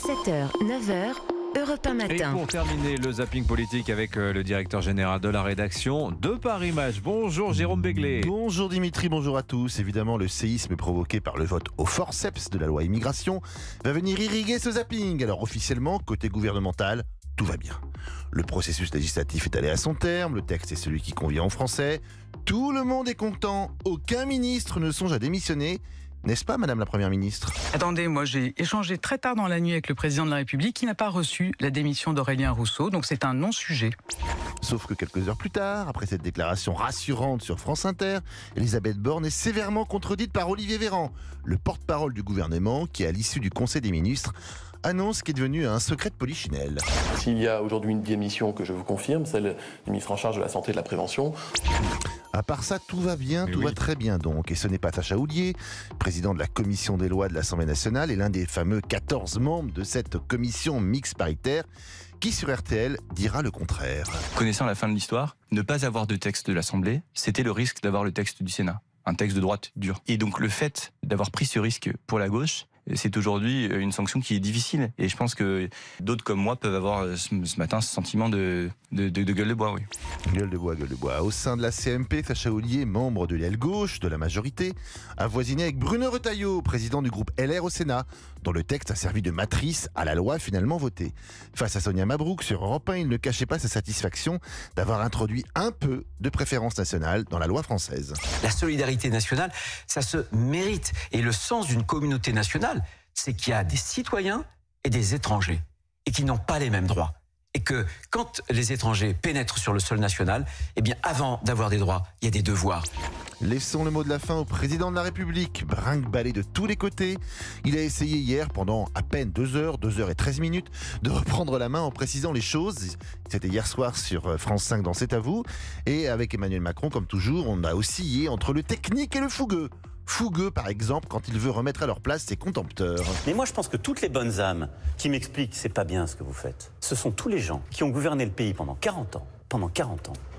7h, 9h, Europe 1 Et matin. pour terminer le zapping politique avec le directeur général de la rédaction de Paris Match. Bonjour Jérôme Béglé. Bonjour Dimitri, bonjour à tous. Évidemment, le séisme provoqué par le vote au forceps de la loi immigration va venir irriguer ce zapping. Alors officiellement, côté gouvernemental, tout va bien. Le processus législatif est allé à son terme, le texte est celui qui convient aux Français. Tout le monde est content, aucun ministre ne songe à démissionner. N'est-ce pas, Madame la Première ministre? Attendez, moi j'ai échangé très tard dans la nuit avec le président de la République qui n'a pas reçu la démission d'Aurélien Rousseau, donc c'est un non-sujet. Sauf que quelques heures plus tard, après cette déclaration rassurante sur France Inter, Elisabeth Borne est sévèrement contredite par Olivier Véran, le porte-parole du gouvernement qui, à l'issue du Conseil des ministres, annonce qu'il est devenu un secret de polichinelle. S'il y a aujourd'hui une démission que je vous confirme, celle du ministre en charge de la santé et de la prévention. À part ça, tout va bien, tout va très bien donc. Et ce n'est pas Sacha Houlié, président de la commission des lois de l'Assemblée nationale et l'un des fameux 14 membres de cette commission mixte paritaire, qui sur RTL dira le contraire. Connaissant la fin de l'histoire, ne pas avoir de texte de l'Assemblée, c'était le risque d'avoir le texte du Sénat, un texte de droite dur. Et donc le fait d'avoir pris ce risque pour la gauche, c'est aujourd'hui une sanction qui est difficile. Et je pense que d'autres comme moi peuvent avoir ce matin ce sentiment de gueule de bois. Oui. Gueule de bois, gueule de bois. Au sein de la CMP, Sacha Houlié, membre de l'aile gauche de la majorité, a voisiné avec Bruno Retailleau, président du groupe LR au Sénat, dont le texte a servi de matrice à la loi finalement votée. Face à Sonia Mabrouk sur Europe 1, il ne cachait pas sa satisfaction d'avoir introduit un peu de préférence nationale dans la loi française. La solidarité nationale, ça se mérite. Et le sens d'une communauté nationale, c'est qu'il y a des citoyens et des étrangers, et qui n'ont pas les mêmes droits. Et que quand les étrangers pénètrent sur le sol national, eh bien avant d'avoir des droits, il y a des devoirs. Laissons le mot de la fin au président de la République, brinque-ballé de tous les côtés. Il a essayé hier, pendant à peine 2 heures et 13 minutes, de reprendre la main en précisant les choses. C'était hier soir sur France 5 dans C'est à vous. Et avec Emmanuel Macron, comme toujours, on a oscillé entre le technique et le fougueux. Fougueux, par exemple, quand il veut remettre à leur place ses contempteurs. Mais moi, je pense que toutes les bonnes âmes qui m'expliquent que c'est pas bien ce que vous faites, ce sont tous les gens qui ont gouverné le pays pendant 40 ans.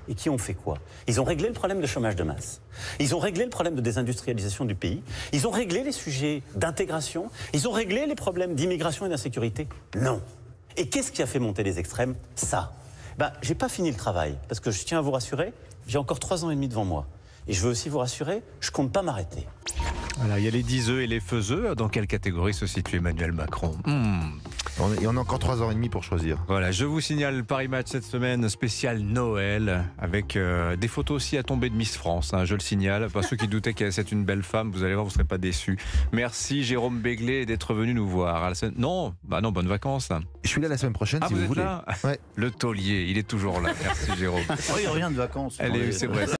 Et qui ont fait quoi? Ils ont réglé le problème de chômage de masse. Ils ont réglé le problème de désindustrialisation du pays. Ils ont réglé les sujets d'intégration. Ils ont réglé les problèmes d'immigration et d'insécurité. Non. Et qu'est-ce qui a fait monter les extrêmes? Ça. J'ai pas fini le travail, parce que je tiens à vous rassurer, j'ai encore 3 ans et demi devant moi. Et je veux aussi vous rassurer, je compte pas m'arrêter. Voilà, il y a les diseux et les faiseux. Dans quelle catégorie se situe Emmanuel Macron? Et on a encore 3 heures et demie pour choisir. Voilà, je vous signale Paris Match cette semaine, spécial Noël, avec des photos aussi à tomber de Miss France, je le signale. Pas ceux qui doutaient que c'est une belle femme, vous allez voir, vous ne serez pas déçus. Merci Jérôme Béglé d'être venu nous voir. Non, bonnes vacances. Je suis là la semaine prochaine si vous êtes voulez. Là ouais. Le taulier, il est toujours là. Merci Jérôme. Il n'y a rien de vacances. C'est vrai.